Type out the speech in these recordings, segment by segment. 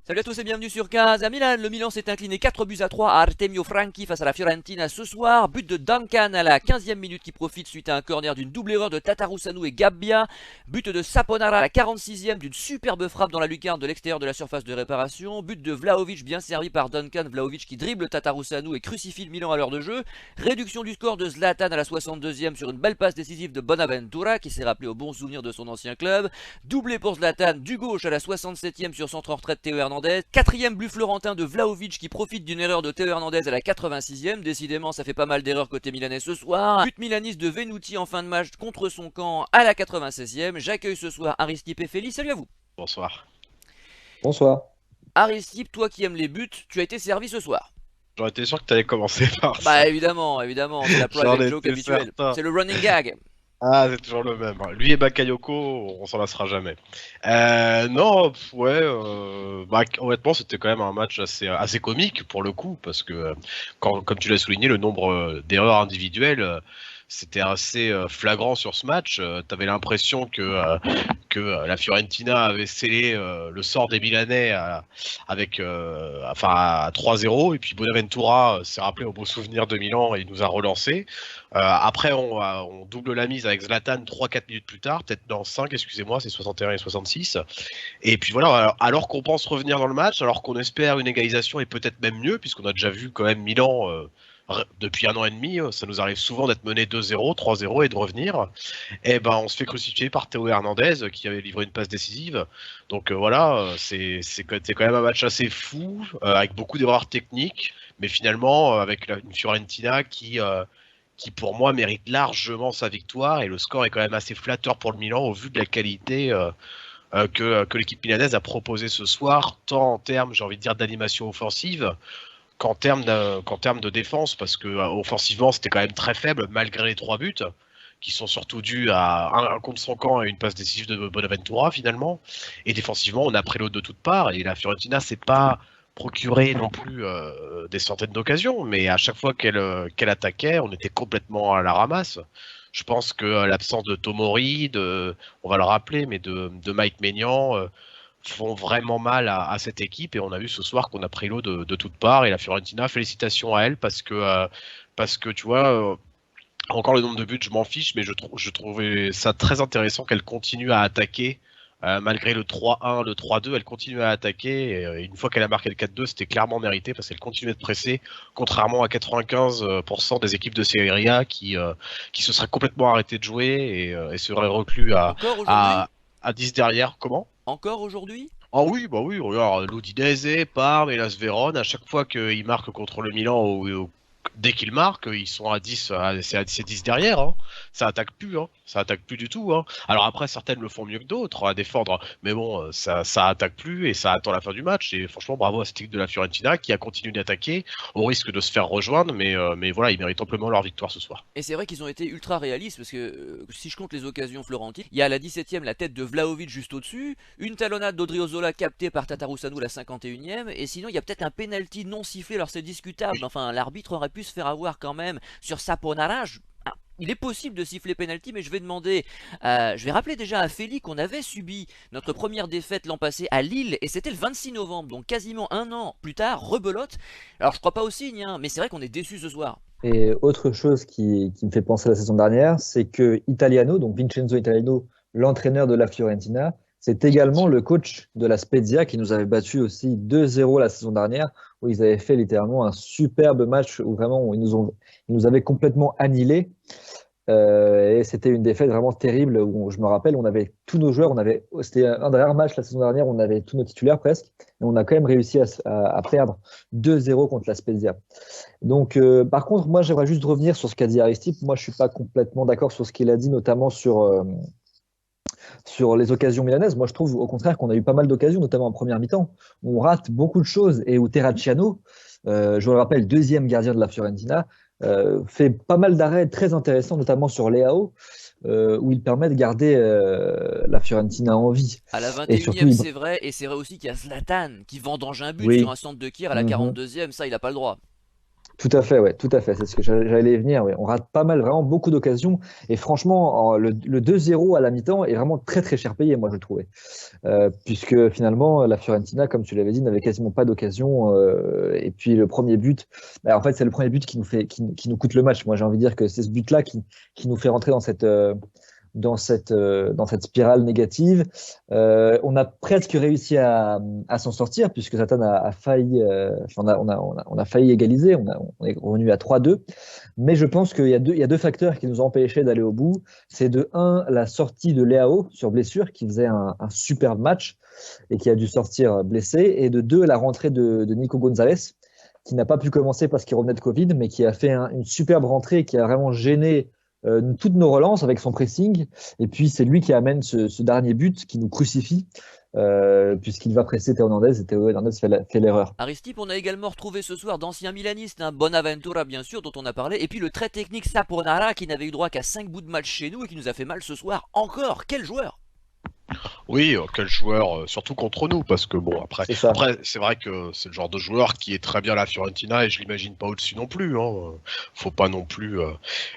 Salut à tous et bienvenue sur 15 à Milan. Le Milan s'est incliné 4 buts à 3 à Artemio Franchi face à la Fiorentina ce soir. But de Duncan à la 15e minute qui profite suite à un corner d'une double erreur de Tatarusanu et Gabbia. But de Saponara à la 46e d'une superbe frappe dans la lucarne de l'extérieur de la surface de réparation. But de Vlahovic bien servi par Duncan. Vlahovic qui dribble Tatarusanu et crucifie le Milan à l'heure de jeu. Réduction du score de Zlatan à la 62e sur une belle passe décisive de Bonaventura qui s'est rappelé au bon souvenir de son ancien club. Doublé pour Zlatan du gauche à la 67e sur centre en retraite Théo Hernandez. Quatrième but florentin de Vlahovic qui profite d'une erreur de Théo Hernandez à la 86e. Décidément, ça fait pas mal d'erreurs côté milanais ce soir. But milaniste de Venuti en fin de match contre son camp à la 96e. J'accueille ce soir Aristide et Félix. Salut à vous. Bonsoir. Bonsoir. Aristide, toi qui aimes les buts, tu as été servi ce soir. J'aurais été sûr que t'allais commencer par Bah ça. évidemment, évidemment, c'est la J'en private joke étais habituelle. certain. C'est le running gag. Ah, c'est toujours le même. Lui et Bakayoko, on s'en lassera jamais. Non, ouais. Honnêtement, c'était quand même un match assez comique pour le coup, parce que, comme tu l'as souligné, le nombre d'erreurs individuelles, c'était assez flagrant sur ce match. T'avais l'impression que la Fiorentina avait scellé le sort des Milanais à 3-0, et puis Bonaventura s'est rappelé au beau souvenir de Milan et il nous a relancé. Après, on double la mise avec Zlatan 3-4 minutes plus tard, peut-être dans 5, excusez-moi, c'est 61 et 66. Et puis voilà, alors qu'on pense revenir dans le match, alors qu'on espère une égalisation et peut-être même mieux, puisqu'on a déjà vu quand même Milan depuis 1 an et demi, ça nous arrive souvent d'être mené 2-0, 3-0 et de revenir. Et ben, on se fait crucifier par Théo Hernandez qui avait livré une passe décisive. Donc voilà, c'est quand même un match assez fou, avec beaucoup d'erreurs techniques, mais finalement avec une Fiorentina qui pour moi mérite largement sa victoire, et le score est quand même assez flatteur pour le Milan au vu de la qualité que l'équipe milanaise a proposée ce soir, tant en termes, j'ai envie de dire, d'animation offensive qu'en termes de défense, parce que offensivement c'était quand même très faible malgré les 3 buts qui sont surtout dus à un contre son camp et une passe décisive de Bonaventura finalement, et défensivement on a pris l'autre de toutes parts, et la Fiorentina s'est pas procuré non plus des centaines d'occasions, mais à chaque fois qu'elle attaquait on était complètement à la ramasse. Je pense que l'absence de Tomori, on va le rappeler, mais de Mike Maignan font vraiment mal à cette équipe, et on a vu ce soir qu'on a pris l'eau de toutes parts, et la Fiorentina, félicitations à elle, parce que tu vois, encore le nombre de buts je m'en fiche, mais je trouvais ça très intéressant qu'elle continue à attaquer. Malgré le 3-1, le 3-2, elle continue à attaquer, et une fois qu'elle a marqué le 4-2, c'était clairement mérité parce qu'elle continuait de presser, contrairement à 95% des équipes de Serie A qui se seraient complètement arrêtées de jouer et seraient reclus Encore aujourd'hui? à, à 10 derrière. Comment? Encore aujourd'hui? Ah oui, bah oui, regarde, l'Udinese, Parme et Las Vérone, à chaque fois qu'ils marquent contre le Milan, dès qu'ils marquent, ils sont à 10, c'est 10 derrière, hein. Ça attaque plus, hein. Ça attaque plus du tout, hein. Alors après, certaines le font mieux que d'autres à défendre, mais bon, ça attaque plus et ça attend la fin du match. Et franchement, bravo à cette équipe de la Fiorentina qui a continué d'attaquer au risque de se faire rejoindre, mais voilà, ils méritent amplement leur victoire ce soir. Et c'est vrai qu'ils ont été ultra réalistes parce que si je compte les occasions florentines, il y a à la 17e la tête de Vlahovic juste au-dessus, une talonnade d'Odriozola captée par Tatarusanu la 51e, et sinon il y a peut-être un penalty non sifflé, alors c'est discutable, mais enfin l'arbitre aurait pu se faire avoir quand même sur Saponara. Il est possible de siffler penalty, mais je vais demander, je vais rappeler déjà à Félix qu'on avait subi notre première défaite l'an passé à Lille, et c'était le 26 novembre, donc quasiment un an plus tard, rebelote. Alors je crois pas au signe, hein, mais c'est vrai qu'on est déçu ce soir. Et autre chose qui me fait penser à la saison dernière, c'est que Italiano, donc Vincenzo Italiano, l'entraîneur de la Fiorentina, c'est également le coach de la Spezia qui nous avait battu aussi 2-0 la saison dernière, où ils avaient fait littéralement un superbe match où vraiment ils nous avaient complètement annihilés. Et c'était une défaite vraiment terrible où je me rappelle, on avait tous nos joueurs, c'était un des rares matchs la saison dernière, on avait tous nos titulaires presque, et on a quand même réussi à perdre 2-0 contre la Spezia. Donc, par contre, moi, j'aimerais juste revenir sur ce qu'a dit Aristide. Moi, je suis pas complètement d'accord sur ce qu'il a dit, notamment sur les occasions milanaises. Moi, je trouve au contraire qu'on a eu pas mal d'occasions, notamment en première mi-temps. On rate beaucoup de choses et où Terracciano, je le rappelle, deuxième gardien de la Fiorentina, fait pas mal d'arrêts très intéressants, notamment sur Leao, où il permet de garder la Fiorentina en vie. À la Et surtout, 21e, c'est vrai, et c'est vrai aussi qu'il y a Zlatan qui vendange un but sur oui. un centre de tir à la Mhm. 42e, ça il a pas le droit. Tout à fait, ouais, tout à fait. C'est ce que j'allais y venir. Ouais. On rate pas mal, vraiment beaucoup d'occasions. Et franchement, le 2-0 à la mi-temps est vraiment très très cher payé, moi je le trouvais. Puisque finalement, la Fiorentina, comme tu l'avais dit, n'avait quasiment pas d'occasion. Et puis le premier but, bah, en fait, c'est le premier but qui nous coûte le match. Moi, j'ai envie de dire que c'est ce but-là qui nous fait rentrer dans cette spirale négative. On a presque réussi à s'en sortir puisque Zlatan a failli, on a failli égaliser. On est revenu à 3-2. Mais je pense qu'il y a deux facteurs qui nous ont empêchés d'aller au bout. C'est de un, la sortie de Leao sur blessure qui faisait un superbe match et qui a dû sortir blessé. Et de deux, la rentrée de Nico Gonzalez qui n'a pas pu commencer parce qu'il revenait de Covid, mais qui a fait une superbe rentrée qui a vraiment gêné toutes nos relances avec son pressing. Et puis, c'est lui qui amène ce dernier but qui nous crucifie, puisqu'il va presser Théo Hernandez et Théo Hernandez fait l'erreur. Aristide, on a également retrouvé ce soir d'anciens milanistes, Bonaventura bien sûr, dont on a parlé, et puis le très technique Saponara qui n'avait eu droit qu'à 5 bouts de match chez nous et qui nous a fait mal ce soir encore. Quel joueur! Oui, quel joueur, surtout contre nous, parce que bon, après, C'est ça. après c'est vrai que c'est le genre de joueur qui est très bien à la Fiorentina et je l'imagine pas au-dessus non plus. Hein. Faut pas non plus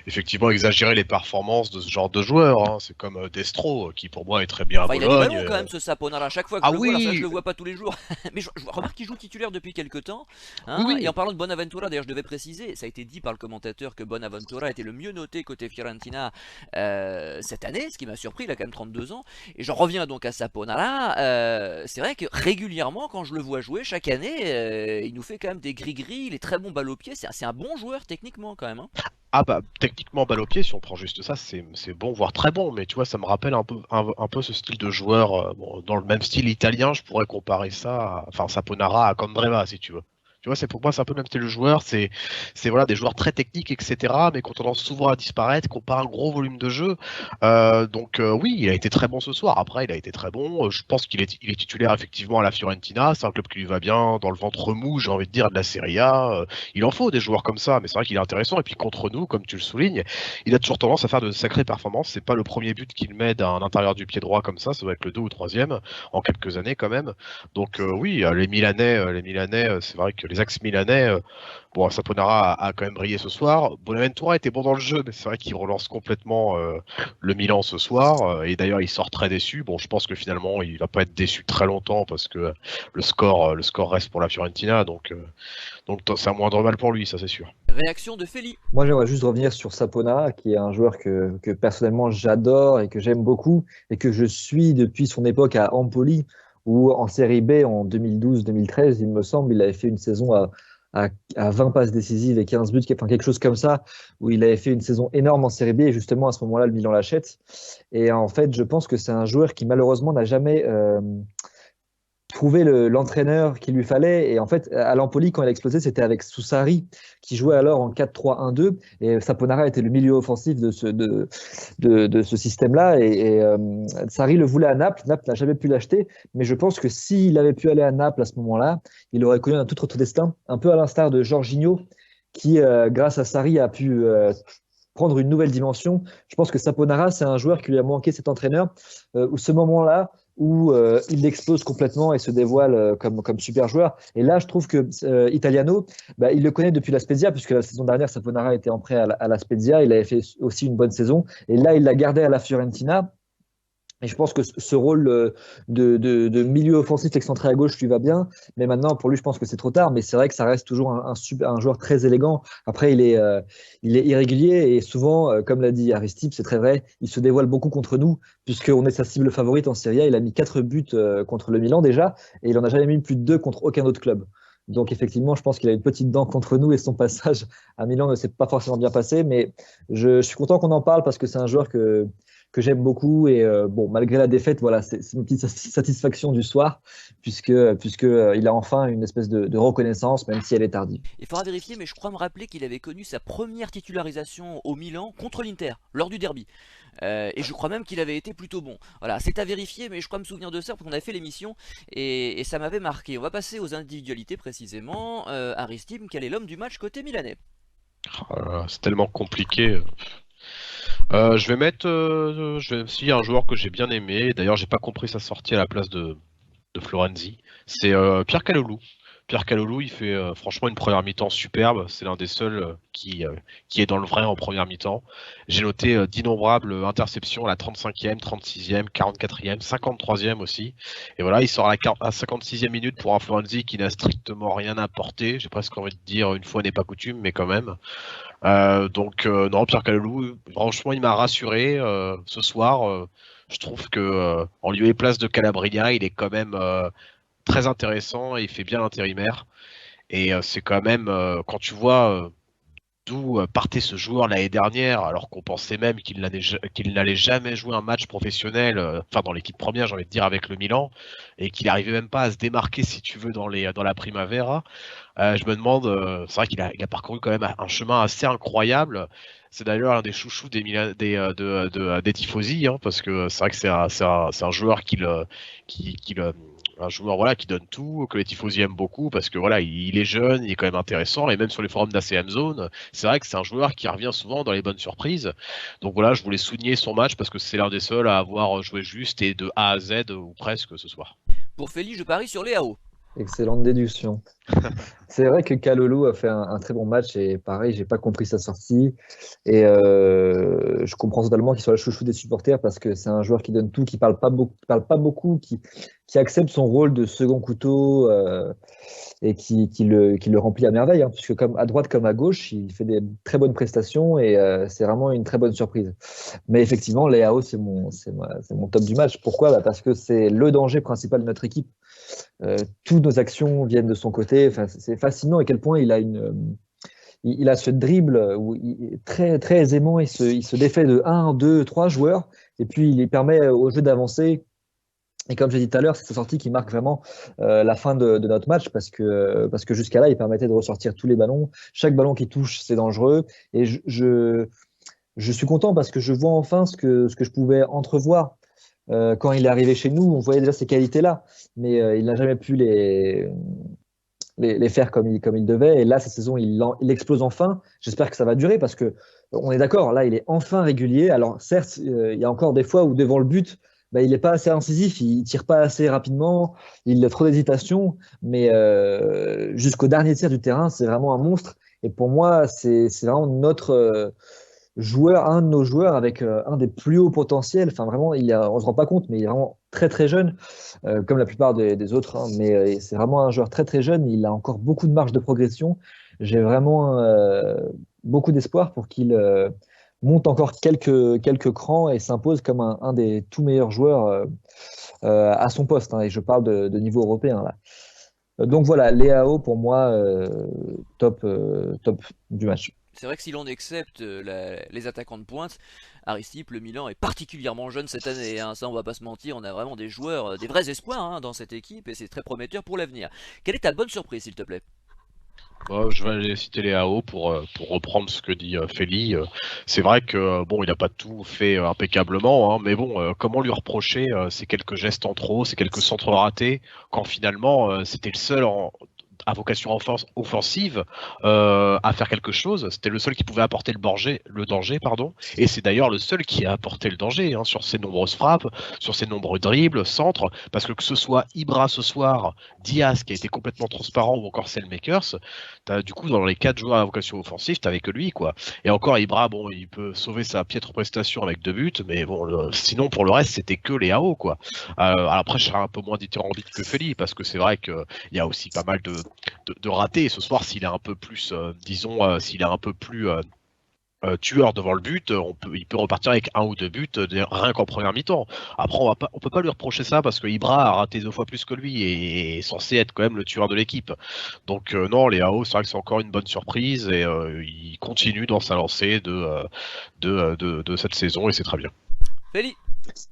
effectivement exagérer les performances de ce genre de joueur. Hein. C'est comme Destro, qui pour moi est très bien à Enfin, il a du Bologne. ballon quand même ce Saponara. À chaque fois que Ah je le vois, alors ça, je oui, le vois pas tous les jours, mais je remarque qu'il joue titulaire depuis quelques temps. oui, Hein. Et en oui. parlant de Bonaventura, d'ailleurs, je devais préciser, ça a été dit par le commentateur que Bonaventura était le mieux noté côté Fiorentina cette année, ce qui m'a surpris. Il a quand même 32 ans. Et j'en reviens donc à Saponara. C'est vrai que régulièrement, quand je le vois jouer chaque année, il nous fait quand même des gris-gris. Il est très bon balle au pied. C'est un bon joueur techniquement quand même. Hein. Ah bah techniquement balle au pied, si on prend juste ça, c'est bon, voire très bon. Mais tu vois, ça me rappelle un peu ce style de joueur. Bon, dans le même style italien, je pourrais comparer ça, enfin Saponara à Candreva, si tu veux. Tu vois, c'est pour moi, c'est un peu le même style de joueur. C'est voilà, des joueurs très techniques, etc. Mais qui ont tendance souvent à disparaître, qui n'ont pas un gros volume de jeu. Oui, il a été très bon ce soir. Après, il a été très bon. Je pense il est titulaire effectivement à la Fiorentina. C'est un club qui lui va bien dans le ventre mou, j'ai envie de dire, de la Serie A. Il en faut des joueurs comme ça, mais c'est vrai qu'il est intéressant. Et puis contre nous, comme tu le soulignes, il a toujours tendance à faire de sacrées performances. C'est pas le premier but qu'il met d'un intérieur du pied droit comme ça doit être le 2 ou 3e en quelques années quand même. Donc oui, les Milanais, c'est vrai que les axes milanais, bon, Saponara a quand même brillé ce soir. Bonaventura était bon dans le jeu, mais c'est vrai qu'il relance complètement le Milan ce soir. Et d'ailleurs, il sort très déçu. Bon, je pense que finalement, il va pas être déçu très longtemps parce que le score reste pour la Fiorentina. Donc c'est un moindre mal pour lui, ça c'est sûr. Réaction de Feli. Moi, j'aimerais juste revenir sur Sapona, qui est un joueur que personnellement j'adore et que j'aime beaucoup et que je suis depuis son époque à Empoli, où en Série B en 2012-2013, il me semble, il avait fait une saison à 20 passes décisives et 15 buts, enfin quelque chose comme ça, où il avait fait une saison énorme en Série B et justement à ce moment-là, le Milan l'achète. Et en fait, je pense que c'est un joueur qui malheureusement n'a jamais trouver l'entraîneur qu'il lui fallait. Et en fait, à l'Empoli, quand il a explosé, c'était avec Soussari, qui jouait alors en 4-3-1-2. Et Saponara était le milieu offensif de ce système-là. Sarri le voulait à Naples. Naples n'a jamais pu l'acheter. Mais je pense que s'il avait pu aller à Naples à ce moment-là, il aurait connu un tout autre destin. Un peu à l'instar de Jorginho, qui, grâce à Sarri, a pu prendre une nouvelle dimension. Je pense que Saponara, c'est un joueur qui lui a manqué cet entraîneur, où ce moment-là, où il explose complètement et se dévoile comme super joueur. Et là, je trouve que Italiano, bah, il le connaît depuis la Spezia, puisque la saison dernière, Saponara était en prêt à la Spezia. Il avait fait aussi une bonne saison. Et là, il l'a gardé à la Fiorentina. Et je pense que ce rôle de milieu offensif excentré à gauche lui va bien. Mais maintenant, pour lui, je pense que c'est trop tard. Mais c'est vrai que ça reste toujours un joueur très élégant. Après, il est irrégulier et souvent, comme l'a dit Aristide, c'est très vrai, il se dévoile beaucoup contre nous, puisqu'on est sa cible favorite en Serie A. Il a mis 4 buts contre le Milan déjà, et il n'en a jamais mis plus de 2 contre aucun autre club. Donc effectivement, je pense qu'il a une petite dent contre nous et son passage à Milan ne s'est pas forcément bien passé. Mais je suis content qu'on en parle parce que c'est un joueur que j'aime beaucoup. Et bon, malgré la défaite, voilà, c'est une petite satisfaction du soir, puisque il a enfin une espèce de reconnaissance, même si elle est tardive. Il faudra vérifier, mais je crois me rappeler qu'il avait connu sa première titularisation au Milan contre l'Inter, lors du derby. Et je crois même qu'il avait été plutôt bon. Voilà, c'est à vérifier, mais je crois me souvenir de ça parce qu'on avait fait l'émission et ça m'avait marqué. On va passer aux individualités précisément. Aristide, quel est l'homme du match côté milanais? C'est tellement compliqué. Je vais aussi un joueur que j'ai bien aimé. D'ailleurs, j'ai pas compris sa sortie à la place de Florenzi. C'est Pierre Calolou. Pierre Calolou, il fait franchement une première mi-temps superbe. C'est l'un des seuls qui est dans le vrai en première mi-temps. J'ai noté d'innombrables interceptions à la 35e, 36e, 44e, 53e aussi. Et voilà, il sort à 56e minute pour un Florenzi qui n'a strictement rien apporté. J'ai presque envie de dire une fois n'est pas coutume, mais quand même. Non, Pierre Calolou, franchement, il m'a rassuré ce soir. Je trouve que en lieu et place de Calabria, il est quand même très intéressant et il fait bien l'intérimaire. Et c'est quand même, quand tu vois d'où partait ce joueur l'année dernière, alors qu'on pensait même qu'il n'allait jamais jouer un match professionnel, enfin dans l'équipe première, j'ai envie de dire, avec le Milan, et qu'il n'arrivait même pas à se démarquer, si tu veux, dans la Primavera. Je me demande, c'est vrai il a parcouru quand même un chemin assez incroyable. C'est d'ailleurs un des chouchous des tifosi, hein, parce que c'est vrai que c'est un joueur un joueur voilà qui donne tout, que les tifosi aiment beaucoup parce que voilà il est jeune, il est quand même intéressant et même sur les forums d'ACM Zone, c'est vrai que c'est un joueur qui revient souvent dans les bonnes surprises. Donc voilà, je voulais souligner son match parce que c'est l'un des seuls à avoir joué juste et de A à Z ou presque ce soir. Pour Feli, je parie sur Léao. Excellente déduction. C'est vrai que Kalulu a fait un très bon match et pareil, j'ai pas compris sa sortie. Et je comprends totalement qu'il soit le chouchou des supporters parce que c'est un joueur qui donne tout, qui parle pas beaucoup, qui accepte son rôle de second couteau et qui le remplit à merveille, hein, puisque comme à droite comme à gauche, il fait des très bonnes prestations et c'est vraiment une très bonne surprise. Mais effectivement, Leao, c'est mon top du match. Pourquoi? Parce que c'est le danger principal de notre équipe. Toutes nos actions viennent de son côté. Enfin, c'est fascinant à quel point il a ce dribble où très, très aisément il se défait de 1, 2, 3 joueurs et puis il permet au jeu d'avancer. Et comme j'ai dit tout à l'heure, c'est sa sortie qui marque vraiment la fin de notre match parce que jusqu'à là, il permettait de ressortir tous les ballons. Chaque ballon qui touche, c'est dangereux. Et je suis content parce que je vois enfin ce que je pouvais entrevoir quand il est arrivé chez nous. On voyait déjà ces qualités-là, mais il n'a jamais pu les faire comme il devait. Et là, cette saison, il explose enfin. J'espère que ça va durer parce que on est d'accord, là, il est enfin régulier. Alors, certes, il y a encore des fois où devant le but, bah, il n'est pas assez incisif, il tire pas assez rapidement, il a trop d'hésitation, mais jusqu'au dernier tir du terrain, c'est vraiment un monstre. Et pour moi, c'est vraiment notre joueur, un de nos joueurs avec un des plus hauts potentiels. Enfin, vraiment, on se rend pas compte, mais il est vraiment très très jeune, comme la plupart des autres, hein, mais c'est vraiment un joueur très très jeune. Il a encore beaucoup de marge de progression. J'ai vraiment beaucoup d'espoir pour qu'il monte encore quelques crans et s'impose comme un des tout meilleurs joueurs à son poste, hein, et je parle de niveau européen là. Donc voilà, Léao pour moi top du match. C'est vrai que si l'on accepte les attaquants de pointe, Aristide, le Milan est particulièrement jeune cette année, hein, ça on va pas se mentir, on a vraiment des joueurs, des vrais espoirs, hein, dans cette équipe et c'est très prometteur pour l'avenir. Quelle est ta bonne surprise s'il te plaît? Bon, je vais aller citer les AO pour reprendre ce que dit Feli. C'est vrai que bon, il n'a pas tout fait impeccablement, hein, mais bon, comment lui reprocher ces quelques gestes en trop, ces quelques centres ratés, quand finalement c'était le seul à vocation offensive à faire quelque chose. C'était le seul qui pouvait apporter le danger, pardon. Et c'est d'ailleurs le seul qui a apporté le danger, hein, sur ses nombreuses frappes, sur ses nombreux dribbles, centres, parce que ce soit Ibra ce soir, Diaz qui a été complètement transparent ou encore Selmakers, du coup dans les 4 joueurs à vocation offensive, t'avais que lui, quoi. Et encore Ibra, bon, il peut sauver sa piètre prestation avec 2 buts, mais bon, sinon pour le reste c'était que les AO, quoi. Alors après je serais un peu moins dithyrambique que Feli parce que c'est vrai qu'il y a aussi pas mal de rater. Et ce soir, s'il est un peu plus, s'il est un peu plus tueur devant le but, il peut repartir avec 1 ou 2 buts rien qu'en première mi-temps. Après, on peut pas lui reprocher ça parce que Ibra a raté 2 fois plus que lui et est censé être quand même le tueur de l'équipe. Donc non, les AO, c'est vrai que c'est encore une bonne surprise et il continue dans sa lancée de cette saison et c'est très bien. Feli.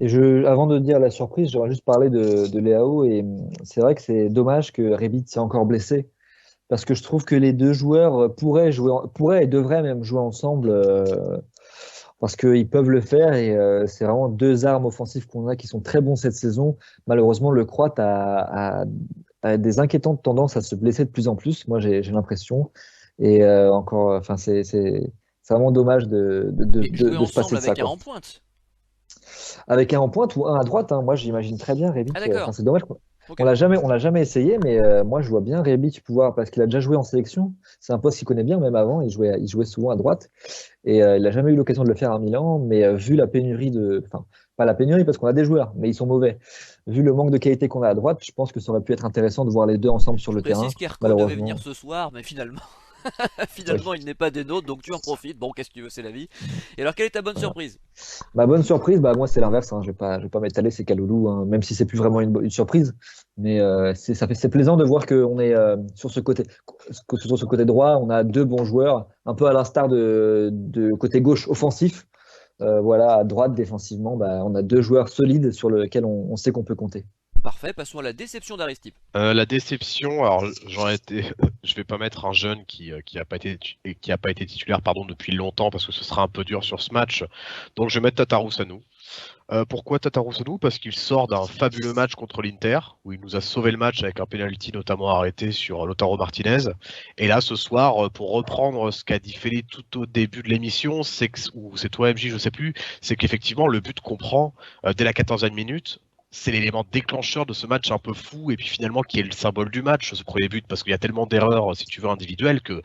Et avant de dire la surprise, j'aurais juste parlé de Léao et c'est vrai que c'est dommage que Rebic s'est encore blessé parce que je trouve que les deux joueurs pourraient et devraient même jouer ensemble parce qu'ils peuvent le faire et c'est vraiment deux armes offensives qu'on a qui sont très bons cette saison. Malheureusement, le Croate a des inquiétantes tendances à se blesser de plus en plus. Moi, j'ai l'impression. Et encore, enfin, c'est vraiment dommage Et jouer de se passer ensemble de ça, avec un quoi. en pointe. Avec un en pointe ou un à droite, hein. Moi, j'imagine très bien Ah Rebic. Enfin, d'accord. c'est dommage. Ok. On l'a jamais essayé, mais moi je vois bien Rebic pouvoir, parce qu'il a déjà joué en sélection. C'est un poste qu'il connaît bien, même avant. Il jouait souvent à droite. Et il n'a jamais eu l'occasion de le faire à Milan, mais vu la pénurie enfin, pas la pénurie parce qu'on a des joueurs, mais ils sont mauvais. Vu le manque de qualité qu'on a à droite, je pense que ça aurait pu être intéressant de voir les deux ensemble sur Je le terrain. précise qu'Erko devait venir Malheureusement, ce soir, mais finalement, oui. finalement il n'est pas des nôtres, donc tu en profites. Bon, qu'est-ce que tu veux, c'est la vie. Et alors, quelle est ta bonne Voilà. surprise? Ma bonne surprise, bah moi c'est l'inverse. Hein. Je vais pas m'étaler, c'est Kaloulou, hein, même si c'est plus vraiment une surprise. Mais c'est plaisant de voir qu'on est sur ce côté, sur ce côté droit, on a deux bons joueurs, un peu à l'instar de côté gauche offensif. Voilà, à droite défensivement, bah, on a deux joueurs solides sur lesquels on sait qu'on peut compter. Parfait, passons à la déception d'Aristide. La déception, alors j'aurais été, je vais pas mettre un jeune qui a pas été qui a pas été titulaire pardon depuis longtemps parce que ce sera un peu dur sur ce match. Donc je vais mettre Tatarou Sanou. Pourquoi Tatarou Sanou? Parce qu'il sort d'un fabuleux match contre l'Inter où il nous a sauvé le match avec un penalty notamment arrêté sur Lautaro Martinez. Et là ce soir, pour reprendre ce qu'a dit Feli tout au début de l'émission, ou c'est toi MJ, je sais plus, c'est qu'effectivement le but qu'on prend dès la 14e minute, c'est l'élément déclencheur de ce match un peu fou et puis finalement qui est le symbole du match, ce premier but, parce qu'il y a tellement d'erreurs, si tu veux, individuelles que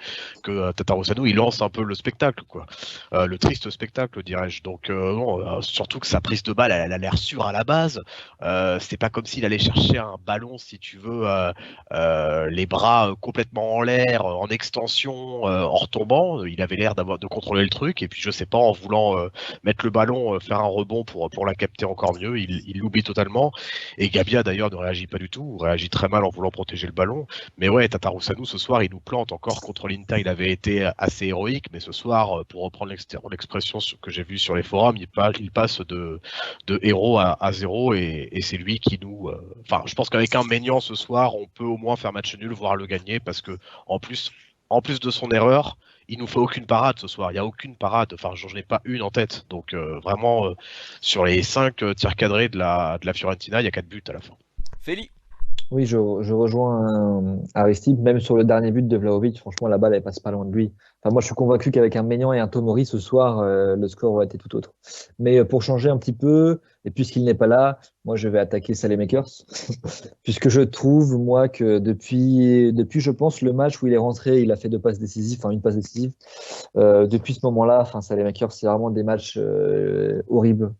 Tatarou Sanou il lance un peu le spectacle, quoi. Le triste spectacle, dirais-je. Donc non, surtout que sa prise de balle, elle a l'air sûre à la base. C'est pas comme s'il allait chercher un ballon, si tu veux, les bras complètement en l'air, en extension, en retombant. Il avait l'air de contrôler le truc et puis je sais pas, en voulant mettre le ballon, faire un rebond pour la capter encore mieux, il l'oublie totalement. Et Gabia d'ailleurs ne réagit pas du tout, réagit très mal en voulant protéger le ballon. Mais ouais, Tatarou Sanou ce soir il nous plante encore contre l'Inter, il avait été assez héroïque, mais ce soir, pour reprendre l'expression que j'ai vue sur les forums, il passe de héros à zéro et c'est lui qui nous. Enfin, je pense qu'avec un Maignan ce soir, on peut au moins faire match nul, voire le gagner, parce que en plus de son erreur, il nous fait aucune parade ce soir. Il n'y a aucune parade. Enfin, je n'ai pas une en tête. Donc vraiment, sur les 5 tirs cadrés de la Fiorentina, il y a 4 buts à la fin. Feli. Oui, je rejoins Aristide, même sur le dernier but de Vlahovic, franchement, la balle, elle passe pas loin de lui. Enfin, moi, je suis convaincu qu'avec un Maignan et un Tomori ce soir, le score aurait été tout autre. Mais pour changer un petit peu, et puisqu'il n'est pas là, moi, je vais attaquer Saelemaekers, puisque je trouve, moi, que depuis, je pense, le match où il est rentré, il a fait deux passes décisives, enfin, une passe décisive. Depuis ce moment-là, enfin, Saelemaekers, c'est vraiment des matchs horribles.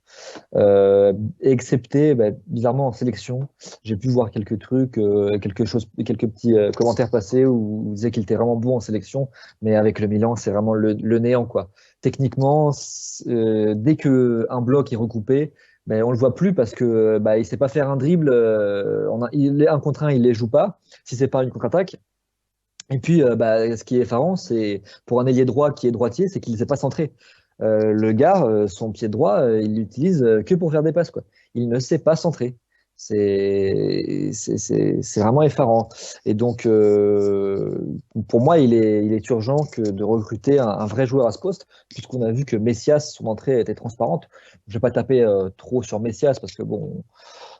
Excepté, bah, bizarrement, en sélection. J'ai pu voir quelques trucs, quelques petits commentaires passés où on disait qu'il était vraiment bon en sélection, mais avec le Milan, c'est vraiment le néant, quoi. Techniquement, dès que un bloc est recoupé, ben, on le voit plus parce que bah, il sait pas faire un dribble. Il est un contre un, il les joue pas. Si c'est pas une contre-attaque. Et puis, bah, ce qui est effarant, c'est pour un ailier droit qui est droitier, c'est qu'il ne sait pas centrer. Le gars, son pied droit, il l'utilise que pour faire des passes, quoi. Il ne sait pas centrer. C'est vraiment effarant. Et donc, pour moi, il est urgent de recruter un vrai joueur à ce poste, puisqu'on a vu que Messias, son entrée était transparente. Je ne vais pas taper trop sur Messias, parce que bon,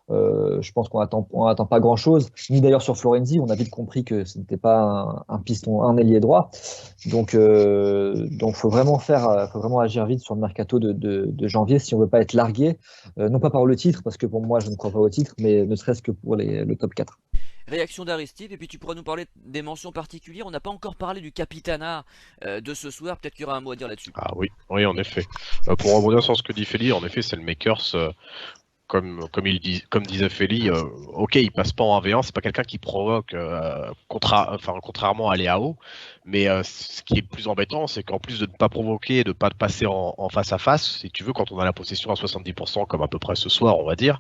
je pense on attend pas grand-chose. Ni d'ailleurs sur Florenzi, on a vite compris que ce n'était pas un piston, un ailier droit. Donc, faut vraiment agir vite sur le mercato de janvier si on veut pas être largué, non pas par le titre, parce que pour moi, je ne crois pas au titre, mais ne serait-ce que pour le top 4. Réaction d'Aristide, et puis tu pourras nous parler des mentions particulières. On n'a pas encore parlé du Capitana de ce soir, peut-être qu'il y aura un mot à dire là-dessus. Ah oui, oui, en effet. Pour rebondir sur ce que dit Feli, en effet, c'est le Makers. Comme disait Feli, ok, il passe pas en 1v1, c'est pas quelqu'un qui provoque, contrairement à Léao. Mais ce qui est plus embêtant, c'est qu'en plus de ne pas provoquer, de ne pas passer en face à face, si tu veux, quand on a la possession à 70%, comme à peu près ce soir, on va dire,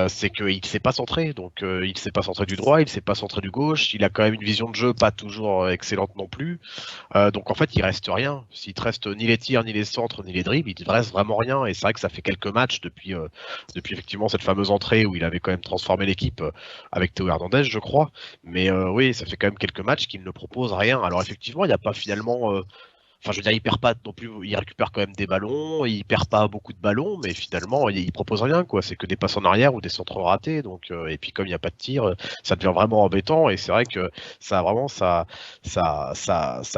c'est qu'il ne s'est pas centré. Donc il ne s'est pas centré du droit, il ne s'est pas centré du gauche. Il a quand même une vision de jeu pas toujours excellente non plus. Donc en fait, il reste rien. S'il te reste ni les tirs, ni les centres, ni les dribbles, il te reste vraiment rien. Et c'est vrai que ça fait quelques matchs depuis effectivement cette fameuse entrée où il avait quand même transformé l'équipe avec Théo Hernandez, je crois. Mais oui, ça fait quand même quelques matchs qu'il ne propose rien. Alors effectivement, il n'y a pas finalement. Enfin, je veux dire, il perd pas non plus. Il récupère quand même des ballons. Il perd pas beaucoup de ballons, mais finalement, il propose rien, quoi. C'est que des passes en arrière ou des centres ratés. Donc, et puis comme il n'y a pas de tir, ça devient vraiment embêtant. Et c'est vrai que ça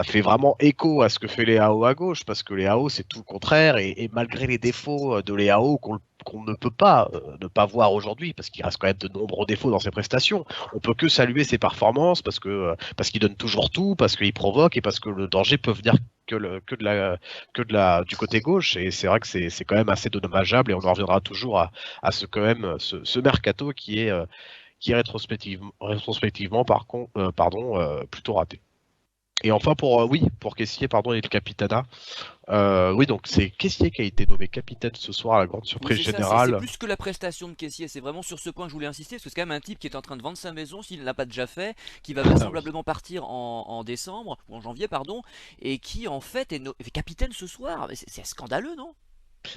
fait vraiment écho à ce que fait Léao à gauche, parce que Léao, c'est tout le contraire. Et malgré les défauts de Léao, qu'on ne peut pas ne pas voir aujourd'hui, parce qu'il reste quand même de nombreux défauts dans ses prestations. On peut que saluer ses performances parce qu'il donne toujours tout, parce qu'il provoque et parce que le danger peut venir du côté gauche. Et c'est vrai que c'est quand même assez dommageable, et on en reviendra toujours à ce mercato qui est rétrospectivement plutôt raté. Et enfin pour Kessié, pardon, et le Capitana. Oui, donc c'est Kessié qui a été nommé capitaine ce soir à la grande Oui, surprise c'est ça, c'est générale. plus que la prestation de Caissier, c'est vraiment sur ce point que je voulais insister, parce que c'est quand même un type qui est en train de vendre sa maison, s'il ne l'a pas déjà fait, qui va Ah oui. vraisemblablement partir en décembre, ou en janvier, pardon, et qui en fait est capitaine ce soir. Mais c'est scandaleux, non?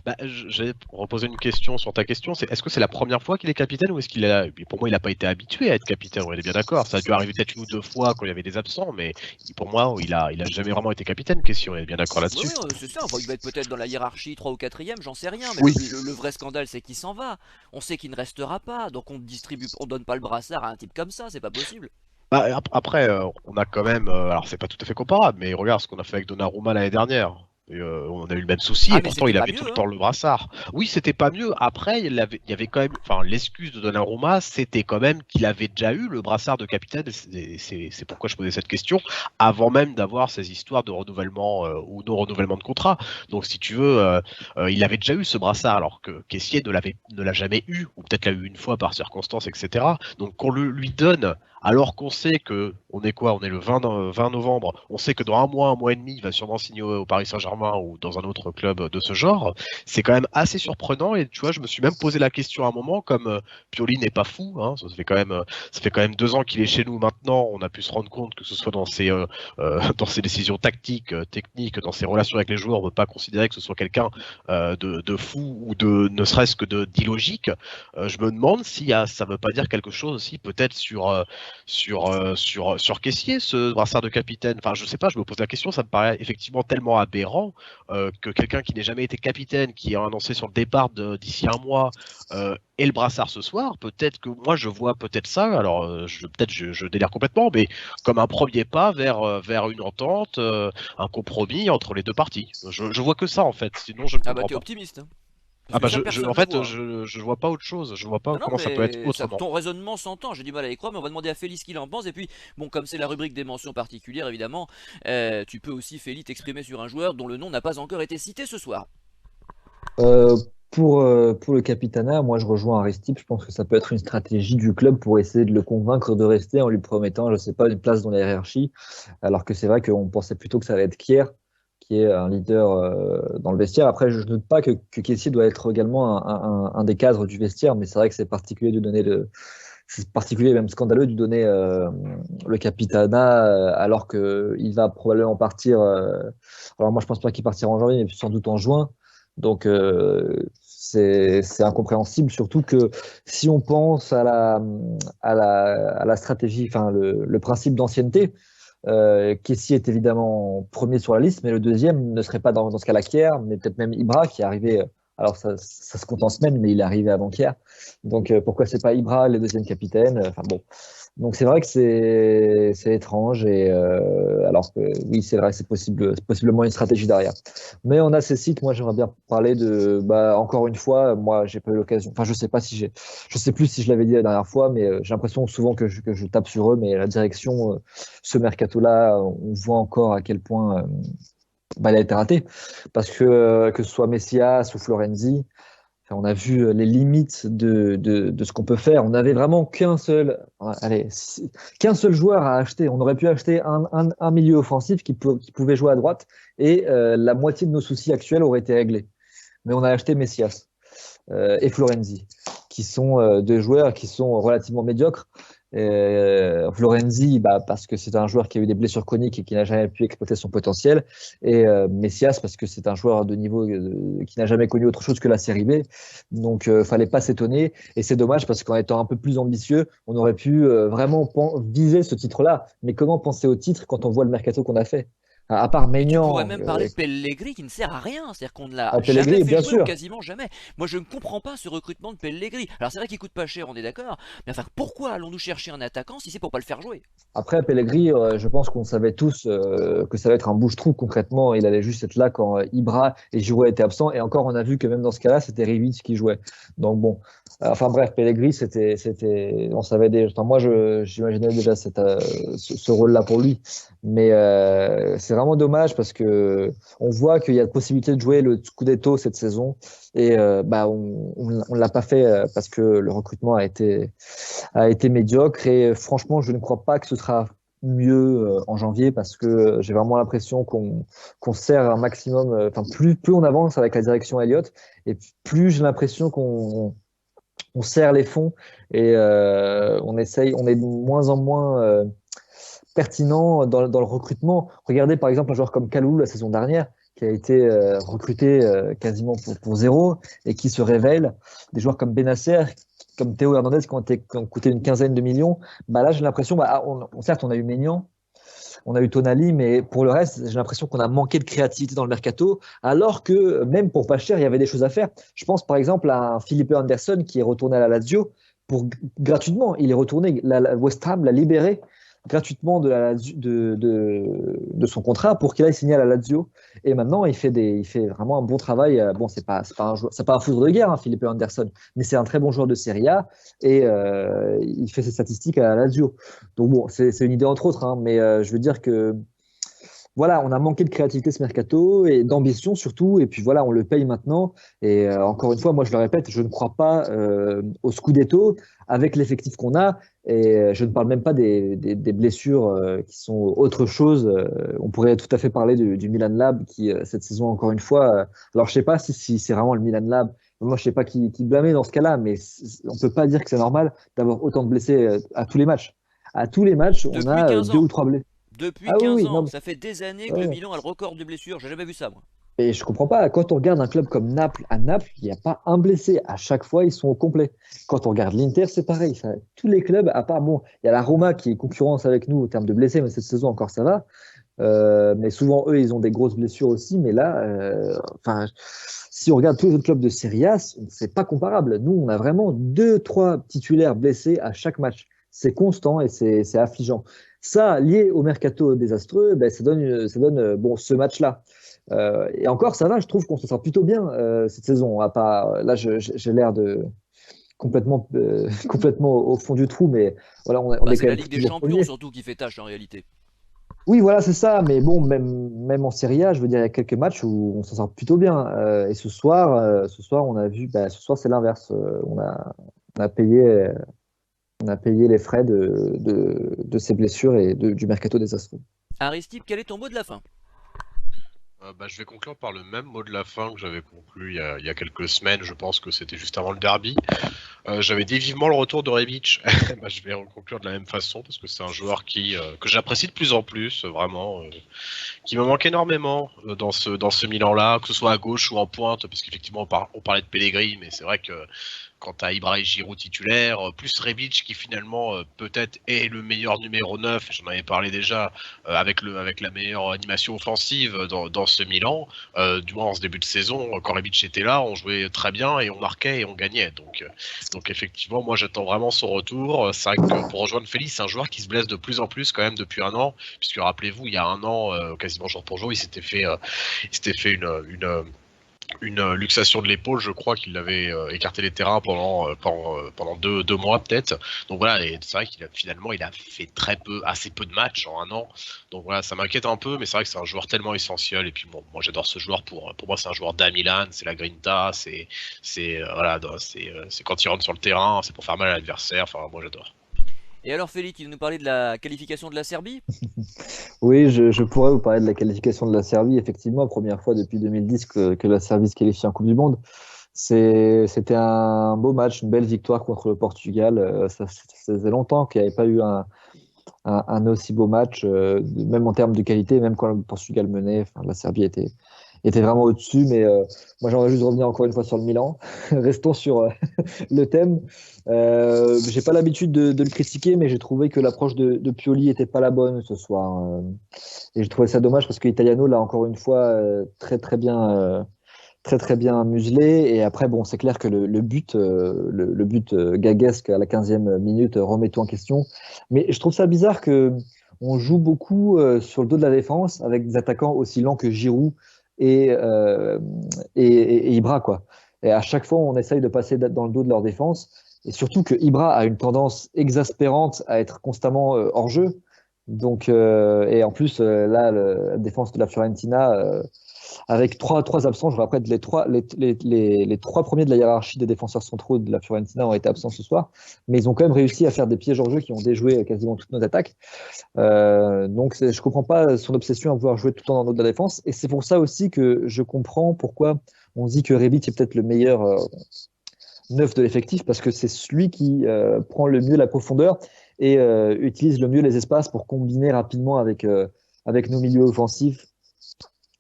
Bah, j'ai reposé une question sur ta question. Est-ce que c'est la première fois qu'il est capitaine, ou est-ce qu'il a, pour moi, il n'a pas été habitué à être capitaine. On est bien d'accord. Ça a dû arriver peut-être une ou deux fois quand il y avait des absents, mais pour moi, il a jamais vraiment été capitaine. Question, on est bien d'accord Oui, là-dessus. oui, c'est ça, enfin, il va être peut-être dans la hiérarchie 3 ou 4ème, j'en sais rien, mais Oui. le vrai scandale c'est qu'il s'en va. On sait qu'il ne restera pas, donc on donne pas le brassard à un type comme ça, c'est pas possible. Bah, après, on a quand même, alors c'est pas tout à fait comparable, mais regarde ce qu'on a fait avec Donnarumma l'année dernière. Et, on a eu le même souci, Ah et mais pourtant c'était il pas avait tout mieux, le hein. temps le brassard. Oui, c'était pas mieux. Après, il y avait quand même, enfin, l'excuse de Donnarumma, c'était quand même qu'il avait déjà eu le brassard de capitaine. Et c'est pourquoi je posais cette question, avant même d'avoir ces histoires de renouvellement ou non renouvellement de contrat. Donc, si tu veux, il avait déjà eu ce brassard, alors que Kessié ne l'a jamais eu, ou peut-être l'a eu une fois par circonstance, etc. Donc, qu'on lui donne, alors qu'on sait que, on est quoi? On est le 20 novembre. On sait que dans un mois et demi, il va sûrement signer au Paris Saint-Germain ou dans un autre club de ce genre. C'est quand même assez surprenant, et tu vois, je me suis même posé la question à un moment, comme Pioli n'est pas fou, hein, ça fait quand même 2 ans qu'il est chez nous maintenant. On a pu se rendre compte que ce soit dans dans ses décisions tactiques, techniques, dans ses relations avec les joueurs, on ne peut pas considérer que ce soit quelqu'un de fou ou de ne serait-ce que d'illogique. Je me demande si ça ne veut pas dire quelque chose aussi, peut-être sur Kessié, ce brassard de capitaine. Enfin, je sais pas, je me pose la question, ça me paraît effectivement tellement aberrant que quelqu'un qui n'ait jamais été capitaine, qui a annoncé son départ d'ici un mois, ait le brassard ce soir. Peut-être que moi, je vois peut-être ça, alors peut-être je délire complètement, mais comme un premier pas vers une entente, un compromis entre les deux parties. Je vois que ça, en fait, sinon je ne Ah bah comprends t'es pas. optimiste, hein. Parce Ah que bah ça en personne le fait, voit, hein. je vois pas autre chose, je vois pas Non, non, comment ça peut être mais autrement. ton raisonnement s'entend, j'ai du mal à y croire, mais on va demander à Félix ce qu'il en pense. Et puis, bon, comme c'est la rubrique des mentions particulières, évidemment, tu peux aussi, Félix, t'exprimer sur un joueur dont le nom n'a pas encore été cité ce soir. Euh, pour le Capitana, moi je rejoins Aristide. Je pense que ça peut être une stratégie du club pour essayer de le convaincre de rester en lui promettant, je sais pas, une place dans la hiérarchie. Alors que c'est vrai qu'on pensait plutôt que ça allait être Kier, qui est un leader dans le vestiaire. Après, je ne doute pas que Kessié doit être également un des cadres du vestiaire, mais c'est vrai que c'est particulier de donner c'est particulier, même scandaleux, de donner le Capitana alors qu'il va probablement partir. Alors moi, je pense pas qu'il partira en janvier, mais sans doute en juin. Donc c'est incompréhensible, surtout que si on pense à la stratégie, enfin le principe d'ancienneté, Kessie est évidemment premier sur la liste, mais le deuxième ne serait pas dans ce cas-là Kier, mais peut-être même Ibra qui est arrivé. Alors ça se compte en semaine, mais il est arrivé avant Kier. Donc pourquoi c'est pas Ibra le deuxième capitaine? Enfin bon, donc c'est vrai que c'est étrange et alors que oui c'est vrai c'est possible c'est possiblement une stratégie derrière. Mais on a ces sites. Moi j'aimerais bien parler de encore une fois moi j'ai pas eu l'occasion. Enfin je sais plus si je l'avais dit la dernière fois, mais j'ai l'impression souvent que je tape sur eux, mais la direction ce mercato-là on voit encore à quel point il a été raté parce que ce soit Messias ou Florenzi. Enfin, on a vu les limites de ce qu'on peut faire. On n'avait vraiment qu'un seul joueur à acheter. On aurait pu acheter un milieu offensif qui pouvait jouer à droite et la moitié de nos soucis actuels auraient été réglés. Mais on a acheté Messias et Florenzi, qui sont deux joueurs qui sont relativement médiocres. Florenzi, parce que c'est un joueur qui a eu des blessures chroniques et qui n'a jamais pu exploiter son potentiel, et Messias parce que c'est un joueur de niveau qui n'a jamais connu autre chose que la série B. Donc, fallait pas s'étonner. Et c'est dommage parce qu'en étant un peu plus ambitieux, on aurait pu vraiment viser ce titre-là. Mais comment penser au titre quand on voit le mercato qu'on a fait? À part Et tu pourrais Maignan, même parler de Pellegrini qui ne sert à rien, c'est-à-dire qu'on ne l'a jamais Pellegrini, fait bien jouer ou sûr. quasiment jamais. Moi je ne comprends pas ce recrutement de Pellegrini. Alors c'est vrai qu'il coûte pas cher, on est d'accord, mais enfin pourquoi allons-nous chercher un attaquant si c'est pour pas le faire jouer? Après, Pellegrini, je pense qu'on savait tous que ça allait être un bouche-trou concrètement. Il allait juste être là quand Ibra et Giroud étaient absents. Et encore, on a vu que même dans ce cas-là, c'était Rebic qui jouait. Donc bon, enfin bref, Pellegrini, on savait déjà. Enfin, moi, j'imaginais déjà ce rôle-là pour lui. Mais c'est vraiment dommage parce que on voit qu'il y a possibilité de jouer le Scudetto cette saison. Et on l'a pas fait parce que le recrutement a été médiocre et franchement, je ne crois pas que ce sera mieux en janvier parce que j'ai vraiment l'impression qu'on sert un maximum. Enfin, plus on avance avec la direction Elliott et plus j'ai l'impression qu'on serre les fonds et on est de moins en moins pertinent dans le recrutement. Regardez par exemple un joueur comme Kalou la saison dernière qui a été recruté quasiment pour zéro et qui se révèle. Des joueurs comme Benacer, comme Théo Hernandez qui ont coûté une quinzaine de millions. Bah là, j'ai l'impression, certes, on a eu Maignan, on a eu Tonali, mais pour le reste, j'ai l'impression qu'on a manqué de créativité dans le mercato, alors que même pour pas cher, il y avait des choses à faire. Je pense par exemple à un Felipe Anderson qui est retourné à la Lazio gratuitement. Il est retourné, West Ham l'a libéré gratuitement de son contrat pour qu'il aille signer à la Lazio. Et maintenant, il fait vraiment un bon travail. Bon, c'est pas un foudre de guerre, hein, Felipe Anderson, mais c'est un très bon joueur de Serie A et il fait ses statistiques à la Lazio. Donc bon, c'est une idée entre autres, hein, mais je veux dire que voilà, on a manqué de créativité ce mercato et d'ambition surtout. Et puis voilà, on le paye maintenant. Et encore une fois, moi je le répète, je ne crois pas au Scudetto avec l'effectif qu'on a. Et je ne parle même pas des blessures qui sont autre chose. On pourrait tout à fait parler du Milan Lab qui, cette saison, encore une fois, alors je sais pas si c'est vraiment le Milan Lab. Moi, je sais pas qui blâmer dans ce cas-là, mais on peut pas dire que c'est normal d'avoir autant de blessés à tous les matchs. À tous les matchs, on Depuis a 15 deux ans. ou trois blessés. Depuis Ah oui, 15 oui, non, ans, ça fait des années que le ouais. Milan a le record de blessures, j'ai jamais vu ça moi. Et je comprends pas, quand on regarde un club comme Naples, à Naples, il n'y a pas un blessé. À chaque fois, ils sont au complet. Quand on regarde l'Inter, c'est pareil. Tous les clubs, à part, bon, il y a la Roma qui est concurrence avec nous en termes de blessés, mais cette saison encore ça va. Mais souvent, eux, ils ont des grosses blessures aussi. Mais là, enfin, si on regarde tous les autres clubs de Serie A, c'est pas comparable. Nous, on a vraiment deux, trois titulaires blessés à chaque match. C'est constant et c'est affligeant. Ça, lié au mercato désastreux, ben, ça donne bon, ce match-là. Et encore, ça va, je trouve qu'on se sent plutôt bien cette saison. À pas, là, j'ai l'air de complètement, complètement au fond du trou, mais voilà, on Bah, est c'est quand la même Ligue des toujours Champions premier. surtout qui fait tâche en réalité. Oui, voilà, c'est ça. Mais bon, même en Serie A, je veux dire, il y a quelques matchs où on s'en sort plutôt bien. Et ce soir, on a vu, bah, ce soir, c'est l'inverse. On a payé, on a payé les frais de ces blessures et du mercato désastreux. Aristide, quel est ton mot de la fin? Je vais conclure par le même mot de la fin que j'avais conclu il y a quelques semaines. Je pense que c'était juste avant le derby. J'avais dit vivement le retour de Rebic. Je vais conclure de la même façon parce que c'est un joueur que j'apprécie de plus en plus, vraiment, qui me manque énormément dans ce Milan-là, que ce soit à gauche ou en pointe, parce qu'effectivement on parlait de Pellegrini, mais c'est vrai que quant à Ibra et Giroud titulaire, plus Rebic qui finalement peut-être est le meilleur numéro 9, j'en avais parlé déjà, avec la meilleure animation offensive dans ce Milan, du moins en ce début de saison, quand Rebic était là, on jouait très bien et on marquait et on gagnait. Donc effectivement, moi j'attends vraiment son retour. C'est vrai que pour rejoindre Félix, c'est un joueur qui se blesse de plus en plus quand même depuis un an, puisque rappelez-vous, il y a un an, quasiment jour pour jour, il s'était fait une luxation de l'épaule, je crois qu'il avait écarté les terrains pendant deux mois peut-être. Donc voilà, et c'est vrai qu'il a fait assez peu de matchs en un an. Donc voilà, ça m'inquiète un peu, mais c'est vrai que c'est un joueur tellement essentiel. Et puis bon, moi j'adore ce joueur pour moi c'est un joueur d'A Milan, c'est la grinta, c'est quand il rentre sur le terrain, c'est pour faire mal à l'adversaire. Enfin moi j'adore. Et alors Félix, tu nous parlais de la qualification de la Serbie? Oui, je pourrais vous parler de la qualification de la Serbie. Effectivement, première fois depuis 2010 que la Serbie se qualifie en Coupe du Monde. C'était un beau match, une belle victoire contre le Portugal. Ça faisait longtemps qu'il n'y avait pas eu un aussi beau match, même en termes de qualité, même quand le Portugal menait. Enfin, la Serbie était vraiment au-dessus. Mais moi, j'aimerais juste revenir encore une fois sur le Milan. Restons sur le thème. J'ai pas l'habitude de le critiquer, mais j'ai trouvé que l'approche de Pioli était pas la bonne ce soir. Et j'ai trouvé ça dommage parce que Italiano l'a encore une fois très très bien muselé. Et après, bon, c'est clair que le but, le but gaguesque à la 15e minute remet tout en question. Mais je trouve ça bizarre que on joue beaucoup sur le dos de la défense avec des attaquants aussi lents que Giroud et, euh, et Ibra, quoi. Et à chaque fois, on essaye de passer dans le dos de leur défense. Et surtout que Ibra a une tendance exaspérante à être constamment hors jeu. Donc, et en plus, là, la défense de la Fiorentina, avec trois absents, je vous rappelle, les trois premiers de la hiérarchie des défenseurs centraux de la Fiorentina ont été absents ce soir, mais ils ont quand même réussi à faire des pièges hors jeu qui ont déjoué quasiment toutes nos attaques. Donc je comprends pas son obsession à vouloir jouer tout le temps dans le dos de la défense, et c'est pour ça aussi que je comprends pourquoi on dit que Rebic est peut-être le meilleur neuf de l'effectif, parce que c'est celui qui prend le mieux la profondeur et utilise le mieux les espaces pour combiner rapidement avec nos milieux offensifs.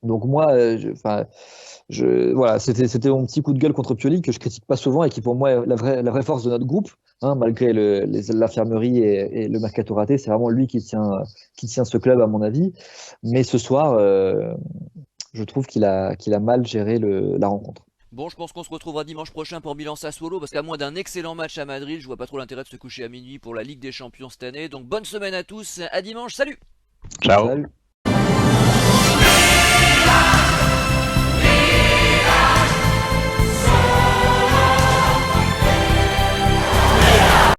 Donc moi, voilà, c'était mon petit coup de gueule contre Pioli que je critique pas souvent et qui pour moi est la vraie force de notre groupe, hein, malgré l'infirmerie et le mercato raté, c'est vraiment lui qui tient ce club à mon avis. Mais ce soir, je trouve qu'il a mal géré la rencontre. Bon, je pense qu'on se retrouvera dimanche prochain pour Milan-Sassuolo, parce qu'à moins d'un excellent match à Madrid, je vois pas trop l'intérêt de se coucher à minuit pour la Ligue des Champions cette année. Donc bonne semaine à tous, à dimanche, salut! Ciao. Salut.